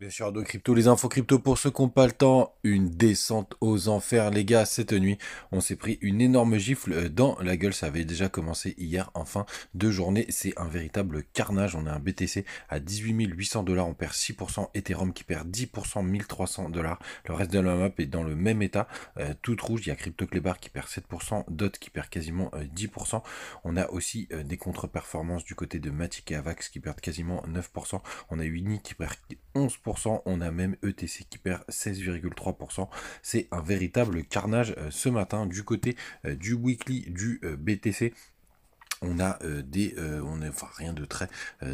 Bien sûr, de crypto, les infos crypto pour ceux qui n'ont pas le temps. Une descente aux enfers, les gars. Cette nuit, on s'est pris une énorme gifle dans la gueule. Ça avait déjà commencé hier en fin de journée. C'est un véritable carnage. On a un BTC à 18 800 dollars. On perd 6%. Ethereum qui perd 10%, 1300 dollars. Le reste de la map est dans le même état. Toute rouge. Il y a CryptoClebar qui perd 7%. DOT qui perd quasiment 10%. On a aussi des contre-performances du côté de Matic et Avax qui perdent quasiment 9%. On a Uni qui perd 11%. On a même ETC qui perd 16,3%. C'est un véritable carnage ce matin du côté du weekly du BTC. On a enfin rien de très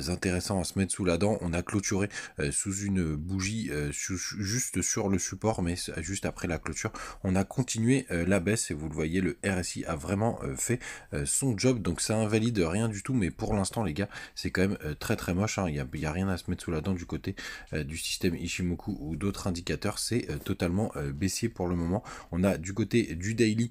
intéressant à se mettre sous la dent. On a clôturé sous une bougie juste sur le support, mais juste après la clôture, on a continué la baisse et vous le voyez, le RSI a vraiment fait son job. Donc ça invalide rien du tout, mais pour l'instant les gars, c'est quand même très très moche. Hein. Il y a rien à se mettre sous la dent du côté du système Ichimoku ou d'autres indicateurs. C'est totalement baissier pour le moment. On a du côté du daily.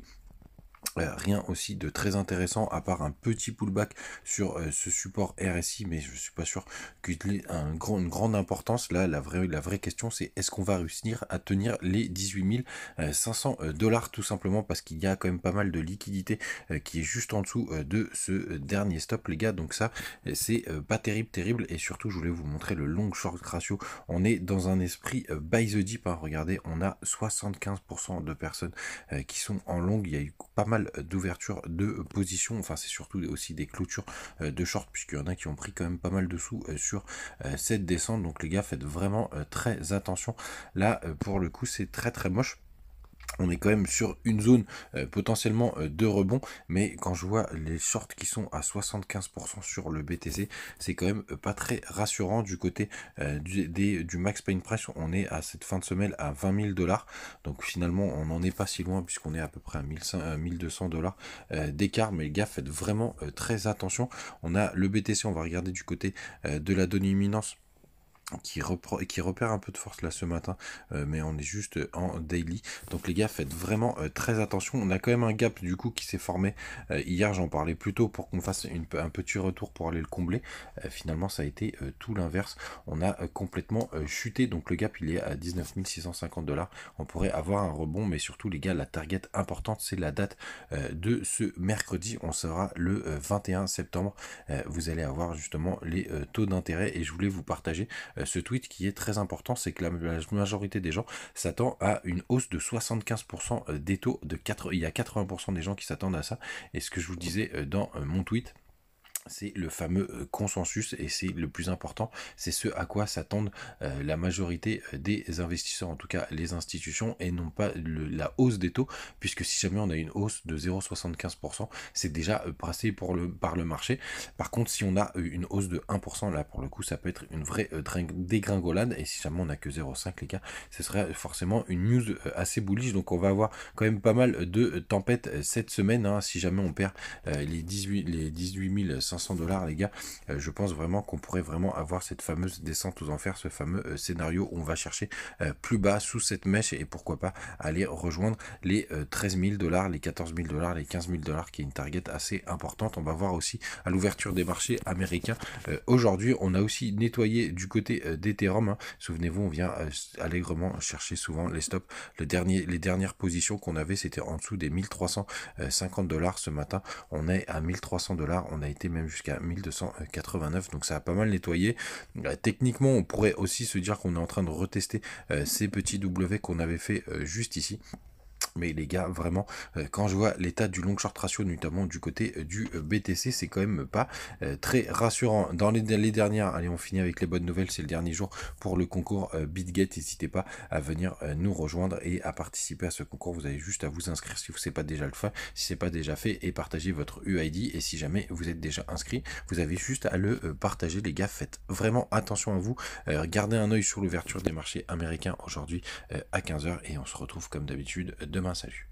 Rien aussi de très intéressant à part un petit pullback sur ce support RSI, mais je suis pas sûr qu'il ait une grande importance. Là, la vraie question, c'est est-ce qu'on va réussir à tenir les 18 500 dollars, tout simplement parce qu'il y a quand même pas mal de liquidité qui est juste en dessous de ce dernier stop, les gars. Donc ça, c'est pas terrible. Et surtout, je voulais vous montrer le long short ratio. On est dans un esprit buy the dip. Hein. Regardez, on a 75% de personnes qui sont en long. Il y a eu pas mal d'ouverture de position, enfin c'est surtout aussi des clôtures de short, puisqu'il y en a qui ont pris quand même pas mal de sous sur cette descente. Donc les gars, faites vraiment très attention. Là pour le coup, c'est très moche. On est quand même sur une zone potentiellement de rebond, mais quand je vois les shorts qui sont à 75% sur le BTC, c'est quand même pas très rassurant du côté du max pain price. On est à cette fin de semaine à 20 000 dollars, donc finalement on n'en est pas si loin puisqu'on est à peu près à 1200 dollars d'écart, mais les gars, faites vraiment très attention. On a le BTC, on va regarder du côté de la dominance qui repère un peu de force là ce matin, mais on est juste en daily. Donc les gars, faites vraiment très attention. On a quand même un gap du coup qui s'est formé hier, j'en parlais plus tôt pour qu'on fasse un petit retour pour aller le combler. Finalement ça a été tout l'inverse. On a complètement chuté, donc le gap il est à 19 650 dollars. On pourrait avoir un rebond, mais surtout les gars, la target importante c'est la date de ce mercredi. On sera le 21 septembre. Vous allez avoir justement les taux d'intérêt, et je voulais vous partager ce tweet qui est très important. C'est que la majorité des gens s'attend à une hausse de 75% des taux il y a 80% des gens qui s'attendent à ça. Et ce que je vous disais dans mon tweet, c'est le fameux consensus, et c'est le plus important, c'est ce à quoi s'attendent la majorité des investisseurs, en tout cas les institutions, et non pas la hausse des taux, puisque si jamais on a une hausse de 0,75%, c'est déjà passé par le marché. Par contre, si on a une hausse de 1%, là pour le coup ça peut être une vraie dégringolade, et si jamais on a que 0,5 les gars, ce serait forcément une news assez bullish. Donc on va avoir quand même pas mal de tempêtes cette semaine, hein. Si jamais on perd les 18 500 dollars les gars, je pense vraiment qu'on pourrait vraiment avoir cette fameuse descente aux enfers, ce fameux scénario où on va chercher plus bas sous cette mèche, et pourquoi pas aller rejoindre les 13 000 dollars, les 14 000 dollars, les 15 000 dollars, qui est une target assez importante. On va voir aussi à l'ouverture des marchés américains aujourd'hui. On a aussi nettoyé du côté d'Ethereum, hein. Souvenez-vous, on vient allègrement chercher souvent les stops. Les dernières positions qu'on avait, c'était en dessous des 1350 dollars. Ce matin on est à 1300 dollars, on a été même jusqu'à 1289, donc ça a pas mal nettoyé. Techniquement, on pourrait aussi se dire qu'on est en train de retester ces petits W qu'on avait fait juste ici. Mais les gars, vraiment, quand je vois l'état du long short ratio, notamment du côté du BTC, c'est quand même pas très rassurant. Dans les dernières, allez, on finit avec les bonnes nouvelles, c'est le dernier jour pour le concours BitGet. N'hésitez pas à venir nous rejoindre et à participer à ce concours. Vous avez juste à vous inscrire si vous ne savez pas déjà le faire, si c'est pas déjà fait, et partager votre UID. Et si jamais vous êtes déjà inscrit, vous avez juste à le partager. Les gars, faites vraiment attention à vous. Gardez un œil sur l'ouverture des marchés américains aujourd'hui à 15 h, et on se retrouve comme d'habitude demain. Salut.